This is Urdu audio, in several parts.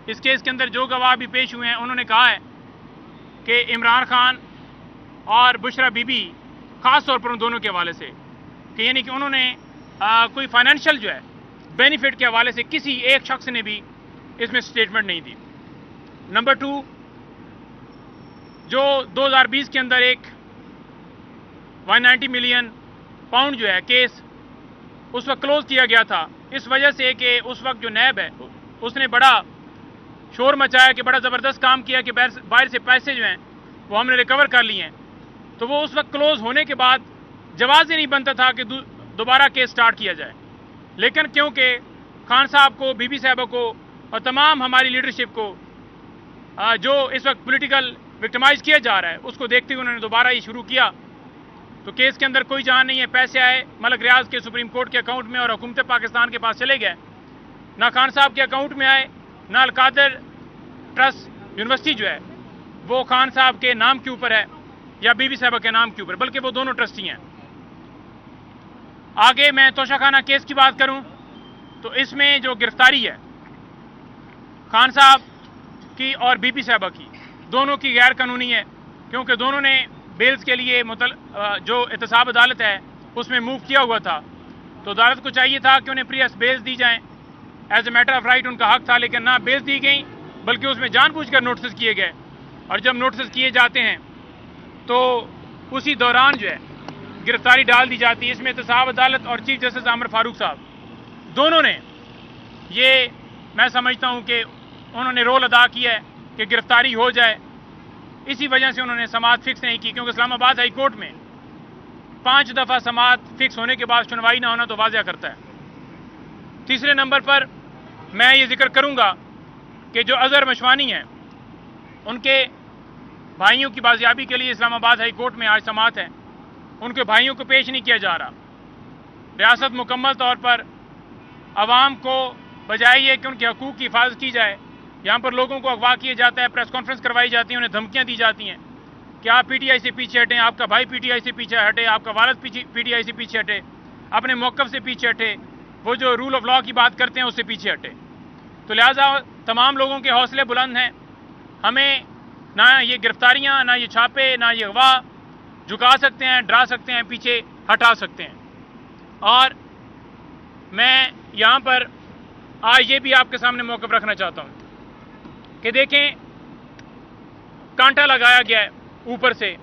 اس کیس کے اندر جو گواہ بھی پیش ہوئے ہیں انہوں نے کہا ہے کہ عمران خان اور بشرا بی بی خاص طور پر ان دونوں کے حوالے سے کہ یعنی کہ انہوں نے کوئی فائنینشیل جو ہے بینیفٹ کے حوالے سے کسی ایک شخص نے بھی اس میں سٹیٹمنٹ نہیں دی۔ نمبر 2، جو 2020 کے اندر ایک 190 ملین پاؤنڈ جو ہے کیس اس وقت کلوز کیا گیا تھا، اس وجہ سے کہ اس وقت جو نیب ہے اس نے بڑا شور مچایا کہ بڑا زبردست کام کیا کہ باہر سے پیسے جو ہیں وہ ہم نے ریکور کر لیے ہیں، تو وہ اس وقت کلوز ہونے کے بعد جواز ہی نہیں بنتا تھا کہ دوبارہ کیس سٹارٹ کیا جائے۔ لیکن کیونکہ خان صاحب کو، بی بی صاحبہ کو اور تمام ہماری لیڈرشپ کو جو اس وقت پولیٹیکل وکٹمائز کیا جا رہا ہے اس کو دیکھتے ہوئے انہوں نے دوبارہ یہ شروع کیا، تو کیس کے اندر کوئی جان نہیں ہے۔ پیسے آئے ملک ریاض کے سپریم کورٹ کے اکاؤنٹ میں اور حکومت پاکستان کے پاس چلے گئے، نہ خان صاحب کے اکاؤنٹ میں آئے، نہ القادر ٹرسٹ یونیورسٹی جو ہے وہ خان صاحب کے نام کے اوپر ہے یا بی بی صاحبہ کے نام کے اوپر، بلکہ وہ دونوں ٹرسٹی ہیں۔ آگے میں توشہ خانہ کیس کی بات کروں تو اس میں جو گرفتاری ہے خان صاحب کی اور بی بی صاحبہ کی، دونوں کی غیر قانونی ہے، کیونکہ دونوں نے بیلز کے لیے جو احتساب عدالت ہے اس میں موو کیا ہوا تھا، تو عدالت کو چاہیے تھا کہ انہیں پریس بیلز دی جائیں، as a matter of right ان کا حق تھا، لیکن نہ بیلز دی گئیں بلکہ اس میں جان بوجھ کر نوٹسز کیے گئے، اور جب نوٹسز کیے جاتے ہیں تو اسی دوران جو ہے گرفتاری ڈال دی جاتی ہے۔ اس میں احتساب عدالت اور چیف جسٹس عامر فاروق صاحب دونوں نے یہ میں سمجھتا ہوں کہ انہوں نے رول ادا کیا ہے کہ گرفتاری ہو جائے، اسی وجہ سے انہوں نے سماعت فکس نہیں کی، کیونکہ اسلام آباد ہائی کورٹ میں 5 دفعہ سماعت فکس ہونے کے بعد سنوائی نہ ہونا تو واضح کرتا ہے۔ تیسرے نمبر پر میں یہ ذکر کروں گا کہ جو اظہر مشوانی ہیں ان کے بھائیوں کی بازیابی کے لیے اسلام آباد ہائی کورٹ میں آج سماعت ہے، ان کے بھائیوں کو پیش نہیں کیا جا رہا۔ ریاست مکمل طور پر عوام کو بجائے یہ کہ ان کے حقوق کی حفاظت کی جائے، یہاں پر لوگوں کو اغوا کیا جاتا ہے، پریس کانفرنس کروائی جاتی ہے، انہیں دھمکیاں دی جاتی ہیں کہ آپ پی ٹی آئی سے پیچھے ہٹیں، آپ کا بھائی پی ٹی آئی سے پیچھے ہٹے، آپ کا والد پی ٹی آئی سے پیچھے ہٹے، اپنے موقف سے پیچھے ہٹے، وہ جو رول آف لا کی بات کرتے ہیں اس سے پیچھے ہٹے۔ تو لہٰذا تمام لوگوں کے حوصلے بلند ہیں، ہمیں نہ یہ گرفتاریاں، نہ یہ چھاپے، نہ یہ اغوا جھکا سکتے ہیں، ڈرا سکتے ہیں، پیچھے ہٹا سکتے ہیں۔ اور میں یہاں پر آج یہ بھی آپ کے سامنے موقف رکھنا چاہتا ہوں کہ دیکھیں کانٹا لگایا گیا ہے اوپر سے،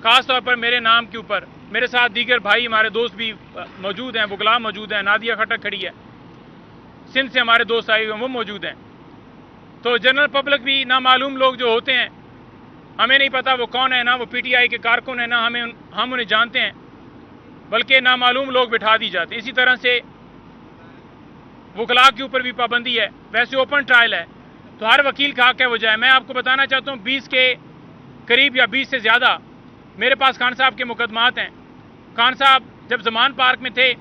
خاص طور پر میرے نام کے اوپر، میرے ساتھ دیگر بھائی ہمارے دوست بھی موجود ہیں، بغلا موجود ہیں، نادیہ کھٹک کھڑی ہے، سندھ سے ہمارے دوست آئے ہوئے ہیں وہ موجود ہیں، تو جنرل پبلک بھی نامعلوم لوگ جو ہوتے ہیں ہمیں نہیں پتا وہ کون ہے، نہ وہ پی ٹی آئی کے کارکن ہیں، نہ ہم انہیں جانتے ہیں، بلکہ نامعلوم لوگ بٹھا دی جاتے ہیں۔ اسی طرح سے وکلاء کے اوپر بھی پابندی ہے، ویسے اوپن ٹرائل ہے تو ہر وکیل کا حق ہے وہ جائے۔ میں آپ کو بتانا چاہتا ہوں 20 کے قریب یا 20 سے زیادہ میرے پاس خان صاحب کے مقدمات ہیں۔ خان صاحب جب زمان پارک میں تھے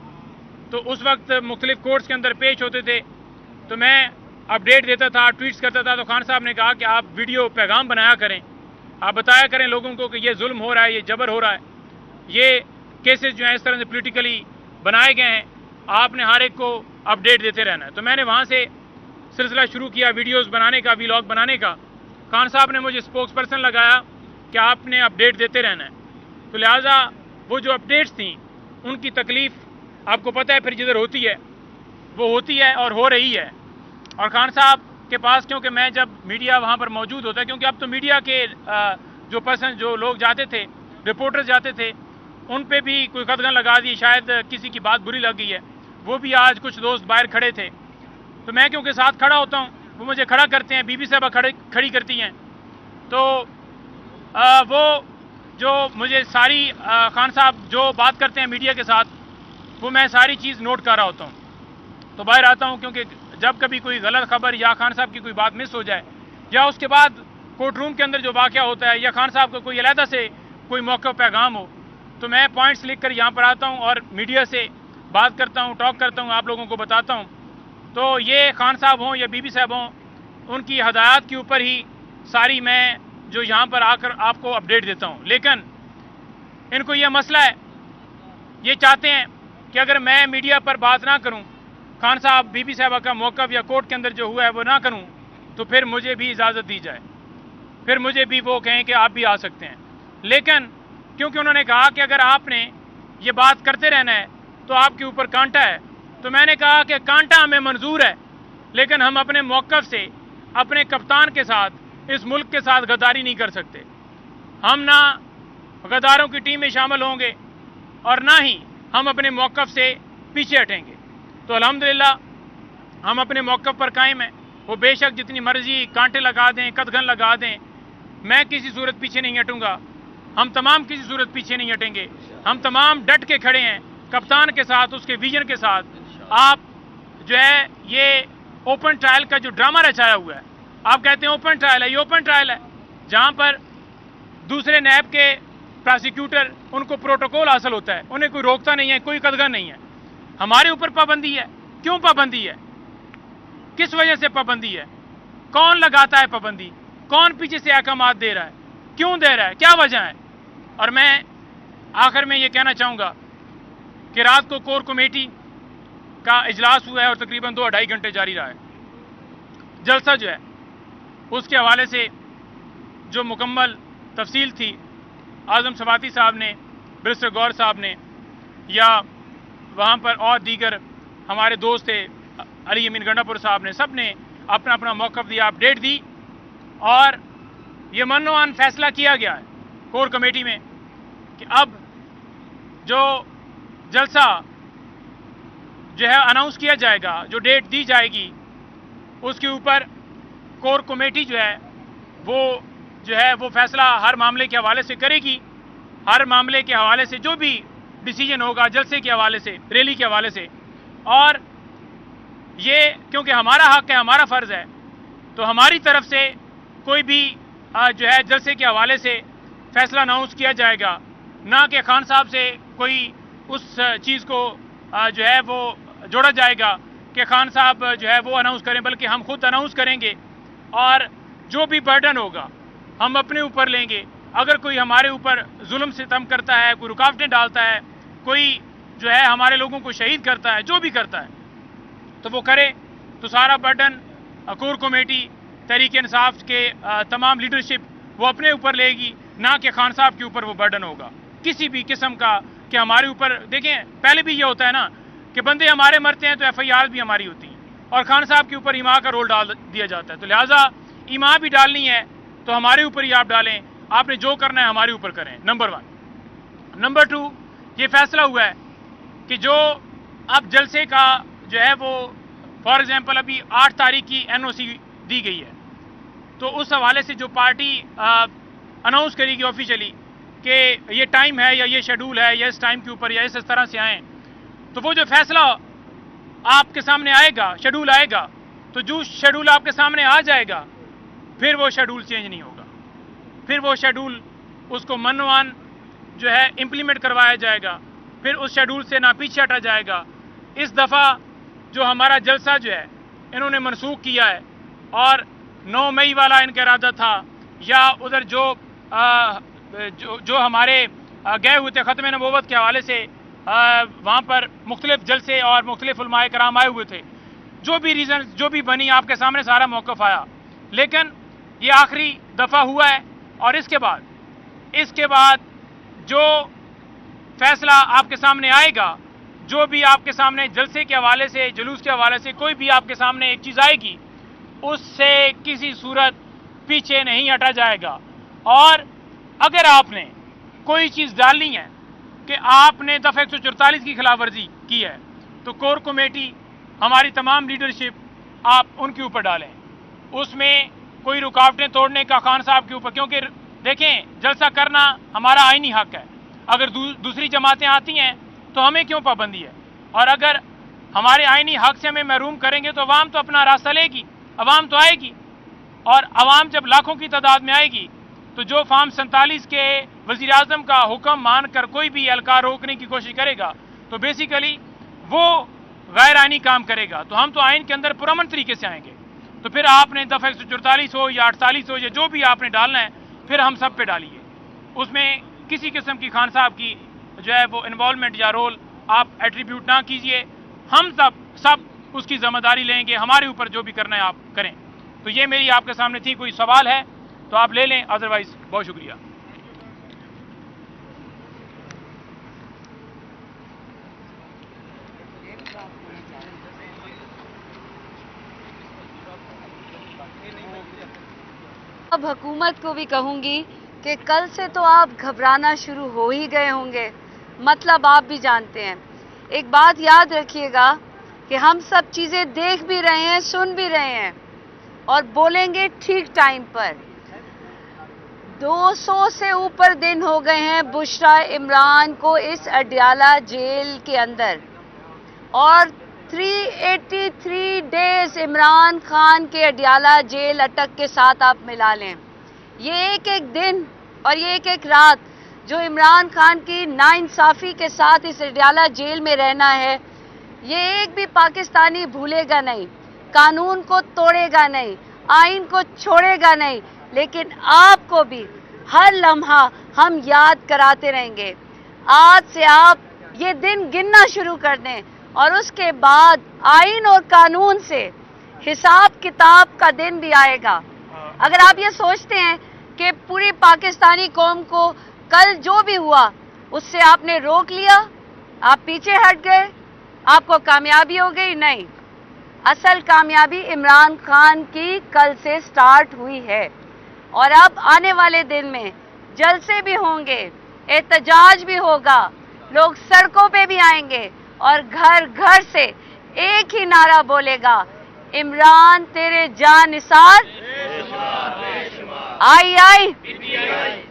تو اس وقت مختلف کورٹس کے اندر پیش ہوتے تھے، تو میں اپڈیٹ دیتا تھا، ٹویٹس کرتا تھا، تو خان صاحب نے کہا کہ آپ ویڈیو پیغام بنایا کریں، آپ بتایا کریں لوگوں کو کہ یہ ظلم ہو رہا ہے، یہ جبر ہو رہا ہے، یہ کیسز جو ہیں اس طرح سے پولیٹیکلی بنائے گئے ہیں، آپ نے ہر ایک کو اپڈیٹ دیتے رہنا ہے۔ تو میں نے وہاں سے سلسلہ شروع کیا ویڈیوز بنانے کا، ویلاگ بنانے کا۔ خان صاحب نے مجھے اسپوکس پرسن لگایا کہ آپ نے اپڈیٹ دیتے رہنا ہے، تو لہٰذا وہ جو اپڈیٹس تھیں ان کی تکلیف آپ کو پتہ ہے پھر جدھر ہوتی ہے وہ ہوتی ہے اور ہو رہی ہے۔ اور خان صاحب کے پاس کیونکہ میں جب میڈیا وہاں پر موجود ہوتا ہے، کیونکہ اب تو میڈیا کے جو لوگ جاتے تھے، رپورٹرز جاتے تھے، ان پہ بھی کوئی قدغن لگا دی، شاید کسی کی بات بری لگ گئی ہے، وہ بھی آج کچھ دوست باہر کھڑے تھے، تو میں کیونکہ ساتھ کھڑا ہوتا ہوں وہ مجھے کھڑا کرتے ہیں، بی بی صاحبہ کھڑی کرتی ہیں، تو وہ جو مجھے ساری خان صاحب جو بات کرتے ہیں میڈیا کے ساتھ وہ میں ساری چیز نوٹ کر رہا ہوتا ہوں، تو باہر آتا ہوں، کیونکہ جب کبھی کوئی غلط خبر یا خان صاحب کی کوئی بات مس ہو جائے یا اس کے بعد کورٹ روم کے اندر جو واقعہ ہوتا ہے یا خان صاحب کو کوئی علیحدہ سے کوئی موقع پیغام ہو، تو میں پوائنٹس لکھ کر یہاں پر آتا ہوں اور میڈیا سے بات کرتا ہوں، ٹاک کرتا ہوں، آپ لوگوں کو بتاتا ہوں۔ تو یہ خان صاحب ہوں یا بی بی صاحب ہوں، ان کی ہدایات کے اوپر ہی ساری میں جو یہاں پر آ کر آپ کو اپڈیٹ دیتا ہوں، لیکن ان کو یہ مسئلہ ہے، یہ چاہتے ہیں کہ اگر میں میڈیا پر بات نہ کروں، خان صاحب بی بی صاحبہ کا موقف یا کورٹ کے اندر جو ہوا ہے وہ نہ کروں، تو پھر مجھے بھی اجازت دی جائے, پھر مجھے بھی وہ کہیں کہ آپ بھی آ سکتے ہیں. لیکن کیونکہ انہوں نے کہا کہ اگر آپ نے یہ بات کرتے رہنا ہے تو آپ کے اوپر کانٹا ہے, تو میں نے کہا کہ کانٹا ہمیں منظور ہے, لیکن ہم اپنے موقف سے اپنے کپتان کے ساتھ اس ملک کے ساتھ غداری نہیں کر سکتے. ہم نہ غداروں کی ٹیم میں شامل ہوں گے اور نہ ہی ہم اپنے موقف سے پیچھے ہٹیں گے. تو الحمدللہ ہم اپنے موقف پر قائم ہیں. وہ بے شک جتنی مرضی کانٹے لگا دیں, قدغن لگا دیں, میں کسی صورت پیچھے نہیں ہٹوں گا. ہم تمام کسی صورت پیچھے نہیں ہٹیں گے. ہم تمام ڈٹ کے کھڑے ہیں کپتان کے ساتھ, اس کے ویژن کے ساتھ. آپ جو ہے یہ اوپن ٹرائل کا جو ڈرامہ رچایا ہوا ہے, آپ کہتے ہیں اوپن ٹرائل ہے, یہ اوپن ٹرائل ہے جہاں پر دوسرے نیب کے پراسیکیوٹر ان کو پروٹوکول حاصل ہوتا ہے, انہیں کوئی روکتا نہیں ہے, کوئی قدغن نہیں ہے. ہمارے اوپر پابندی ہے. کیوں پابندی ہے؟ کس وجہ سے پابندی ہے؟ کون لگاتا ہے پابندی؟ کون پیچھے سے احکامات دے رہا ہے؟ کیوں دے رہا ہے؟ کیا وجہ ہے؟ اور میں آخر میں یہ کہنا چاہوں گا کہ رات کو کور کمیٹی کا اجلاس ہوا ہے اور تقریباً 2-2.5 گھنٹے جاری رہا ہے. جلسہ جو ہے اس کے حوالے سے جو مکمل تفصیل تھی, اعظم سواتی صاحب نے, برسٹر گور صاحب نے, یا وہاں پر اور دیگر ہمارے دوست تھے علی امین گنڈا پور صاحب نے, سب نے اپنا اپنا موقف دیا, اپڈیٹ دی, اور یہ منوان فیصلہ کیا گیا ہے کور کمیٹی میں کہ اب جو جلسہ جو ہے اناؤنس کیا جائے گا, جو ڈیٹ دی جائے گی, اس کے اوپر کور کمیٹی جو ہے وہ فیصلہ ہر معاملے کے حوالے سے کرے گی. ہر معاملے کے حوالے سے جو بھی ڈیسیجن ہوگا جلسے کے حوالے سے, ریلی کے حوالے سے, اور یہ کیونکہ ہمارا حق ہے, ہمارا فرض ہے, تو ہماری طرف سے کوئی بھی جو ہے جلسے کے حوالے سے فیصلہ اناؤنس کیا جائے گا, نہ کہ خان صاحب سے کوئی اس چیز کو جو ہے وہ جوڑا جائے گا کہ خان صاحب جو ہے وہ اناؤنس کریں, بلکہ ہم خود اناؤنس کریں گے. اور جو بھی برڈن ہوگا ہم اپنے اوپر لیں گے. اگر کوئی ہمارے اوپر ظلم ستم کرتا ہے, کوئی رکاوٹیں ڈالتا ہے, کوئی جو ہے ہمارے لوگوں کو شہید کرتا ہے, جو بھی کرتا ہے تو وہ کرے, تو سارا burden core committee Tehreek Insaf کے تمام لیڈرشپ وہ اپنے اوپر لے گی, نہ کہ خان صاحب کے اوپر وہ برڈن ہوگا کسی بھی قسم کا کہ ہمارے اوپر. دیکھیں پہلے بھی یہ ہوتا ہے نا کہ بندے ہمارے مرتے ہیں تو ایف آئی آر بھی ہماری ہوتی ہیں, اور خان صاحب کے اوپر ایما کا رول ڈال دیا جاتا ہے. تو لہٰذا ایما بھی ڈالنی ہے تو ہمارے اوپر ہی آپ ڈالیں, آپ نے جو کرنا ہے ہمارے اوپر کریں. نمبر 1. نمبر 2, یہ فیصلہ ہوا ہے کہ جو اب جلسے کا جو ہے وہ فار ایگزامپل ابھی 8 تاریخ کی این او سی دی گئی ہے, تو اس حوالے سے جو پارٹی اناؤنس کرے گی آفیشلی کہ یہ ٹائم ہے یا یہ شیڈول ہے یا اس ٹائم کے اوپر یا اس طرح سے آئیں, تو وہ جو فیصلہ آپ کے سامنے آئے گا, شیڈول آئے گا, تو جو شیڈول آپ کے سامنے آ جائے گا پھر وہ شیڈول چینج نہیں ہوگا. پھر وہ شیڈول اس کو منوان جو ہے امپلیمنٹ کروایا جائے گا, پھر اس شیڈول سے نہ پیچھے ہٹا جائے گا. اس دفعہ جو ہمارا جلسہ جو ہے انہوں نے منسوخ کیا ہے, اور 9 مئی والا ان کا ارادہ تھا, یا ادھر جو ہمارے گئے ہوئے تھے ختم نبوت کے حوالے سے وہاں پر مختلف جلسے اور مختلف علماء کرام آئے ہوئے تھے, جو بھی ریزن جو بھی بنی آپ کے سامنے سارا موقف آیا. لیکن یہ آخری دفعہ ہوا ہے, اور اس کے بعد جو فیصلہ آپ کے سامنے آئے گا, جو بھی آپ کے سامنے جلسے کے حوالے سے, جلوس کے حوالے سے کوئی بھی آپ کے سامنے ایک چیز آئے گی, اس سے کسی صورت پیچھے نہیں ہٹا جائے گا. اور اگر آپ نے کوئی چیز ڈالنی ہے کہ آپ نے دفعہ 144 کی خلاف ورزی کی ہے, تو کور کمیٹی ہماری تمام لیڈرشپ آپ ان کے اوپر ڈالیں. اس میں کوئی رکاوٹیں توڑنے کا خان صاحب کے اوپر, کیونکہ دیکھیں جلسہ کرنا ہمارا آئینی حق ہے. اگر دوسری جماعتیں آتی ہیں تو ہمیں کیوں پابندی ہے؟ اور اگر ہمارے آئینی حق سے ہمیں محروم کریں گے تو عوام تو اپنا راستہ لے گی, عوام تو آئے گی, اور عوام جب لاکھوں کی تعداد میں آئے گی تو جو فارم 47 کے وزیر اعظم کا حکم مان کر کوئی بھی اہلکار روکنے کی کوشش کرے گا تو بیسیکلی وہ غیر آئینی کام کرے گا. تو ہم تو آئین کے اندر پرامن طریقے سے آئیں گے. تو پھر آپ نے دفعہ 144 ہو یا 48 ہو یا جو بھی آپ نے ڈالنا ہے پھر ہم سب پہ ڈالیے. اس میں کسی قسم کی خان صاحب کی جو ہے وہ انوالومنٹ یا رول آپ ایٹریبیوٹ نہ کیجئے. ہم سب اس کی ذمہ داری لیں گے, ہمارے اوپر جو بھی کرنا ہے آپ کریں. تو یہ میری آپ کے سامنے تھی. کوئی سوال ہے تو آپ لے لیں, ادروائز بہت شکریہ. اب حکومت کو بھی کہوں گی کہ کل سے تو آپ گھبرانا شروع ہو ہی گئے ہوں گے, مطلب آپ بھی جانتے ہیں. ایک بات یاد رکھیے گا کہ ہم سب چیزیں دیکھ بھی رہے ہیں, سن بھی رہے ہیں, اور بولیں گے ٹھیک ٹائم پر. 200 سے اوپر دن ہو گئے ہیں بشریٰ عمران کو اس اڈیالہ جیل کے اندر, اور 383 ڈیز عمران خان کے اڈیالہ جیل اٹک کے ساتھ آپ ملا لیں. یہ ایک ایک دن اور یہ ایک ایک رات جو عمران خان کی ناانصافی کے ساتھ اس اڈیالہ جیل میں رہنا ہے, یہ ایک بھی پاکستانی بھولے گا نہیں, قانون کو توڑے گا نہیں, آئین کو چھوڑے گا نہیں, لیکن آپ کو بھی ہر لمحہ ہم یاد کراتے رہیں گے. آج سے آپ یہ دن گننا شروع کر دیں, اور اس کے بعد آئین اور قانون سے حساب کتاب کا دن بھی آئے گا. اگر آپ یہ سوچتے ہیں کہ پوری پاکستانی قوم کو کل جو بھی ہوا اس سے آپ نے روک لیا, آپ پیچھے ہٹ گئے, آپ کو کامیابی ہو گئی, نہیں. اصل کامیابی عمران خان کی کل سے سٹارٹ ہوئی ہے, اور اب آنے والے دن میں جلسے بھی ہوں گے, احتجاج بھی ہوگا, لوگ سڑکوں پہ بھی آئیں گے, اور گھر گھر سے ایک ہی نعرہ بولے گا, عمران تیرے جان نثار, آئی آئی,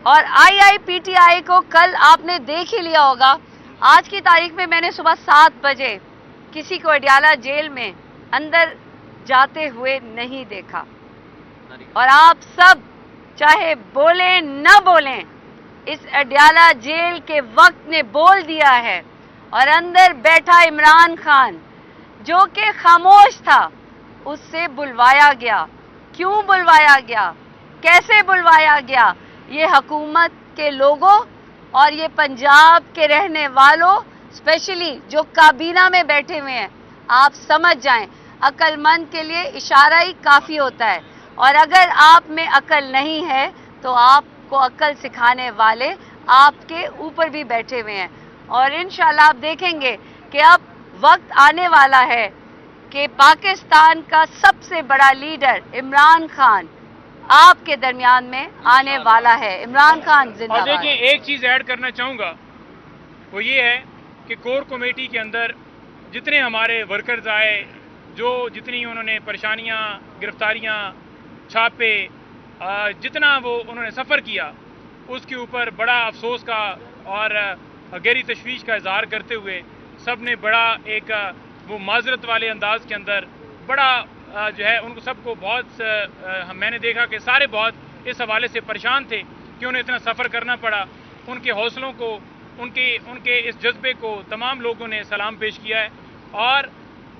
اور آئی آئی پی ٹی آئی کو کل آپ نے دیکھ ہی لیا ہوگا. آج کی تاریخ میں میں نے صبح 7 بجے کسی کو اڈیالہ جیل میں اندر جاتے ہوئے نہیں دیکھا, اور آپ سب چاہے بولیں نہ بولیں, اس اڈیالہ جیل کے وقت نے بول دیا ہے, اور اندر بیٹھا عمران خان جو کہ خاموش تھا, اس سے بلوایا گیا. کیوں بلوایا گیا, کیسے بلوایا گیا, یہ حکومت کے لوگوں اور یہ پنجاب کے رہنے والوں, اسپیشلی جو کابینہ میں بیٹھے ہوئے ہیں, آپ سمجھ جائیں عقل مند کے لیے اشارہ ہی کافی ہوتا ہے, اور اگر آپ میں عقل نہیں ہے تو آپ کو عقل سکھانے والے آپ کے اوپر بھی بیٹھے ہوئے ہیں. اور انشاءاللہ آپ دیکھیں گے کہ اب وقت آنے والا ہے کہ پاکستان کا سب سے بڑا لیڈر عمران خان آپ کے درمیان میں آنے والا ہے. عمران خان زندہ باد. اور دیکھیں, ایک چیز ایڈ کرنا چاہوں گا, وہ یہ ہے کہ کور کمیٹی کے اندر جتنے ہمارے ورکرز آئے, جو جتنی انہوں نے پریشانیاں, گرفتاریاں, چھاپے, جتنا وہ انہوں نے سفر کیا, اس کے اوپر بڑا افسوس کا اور گہری تشویش کا اظہار کرتے ہوئے سب نے بڑا ایک وہ معذرت والے انداز کے اندر بڑا جو ہے ان کو سب کو بہت میں نے دیکھا کہ سارے بہت اس حوالے سے پریشان تھے کہ انہیں اتنا سفر کرنا پڑا. ان کے حوصلوں کو, ان کے اس جذبے کو تمام لوگوں نے سلام پیش کیا ہے. اور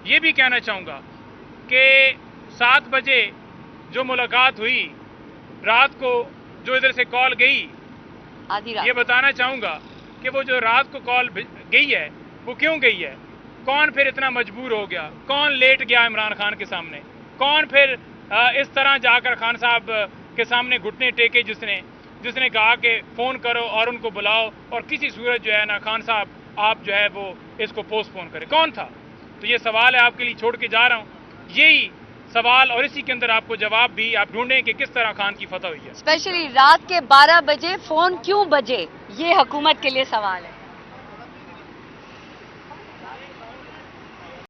یہ بھی کہنا چاہوں گا کہ 7 بجے جو ملاقات ہوئی رات کو, جو ادھر سے کال گئی, یہ بتانا چاہوں گا کہ وہ جو رات کو کال گئی ہے وہ کیوں گئی ہے, کون پھر اتنا مجبور ہو گیا, کون لیٹ گیا عمران خان کے سامنے, کون پھر اس طرح جا کر خان صاحب کے سامنے گھٹنے ٹیکے, جس نے کہا کہ فون کرو اور ان کو بلاؤ, اور کسی صورت جو ہے نا خان صاحب آپ جو ہے وہ اس کو پوسٹ پون کریں, کون تھا. تو یہ سوال ہے آپ کے لیے چھوڑ کے جا رہا ہوں, یہی سوال, اور اسی کے اندر آپ کو جواب بھی آپ ڈھونڈیں کہ کس طرح خان کی فتح ہوئی ہے. اسپیشلی رات کے 12 بجے فون کیوں بجے, یہ حکومت کے لیے سوال ہے.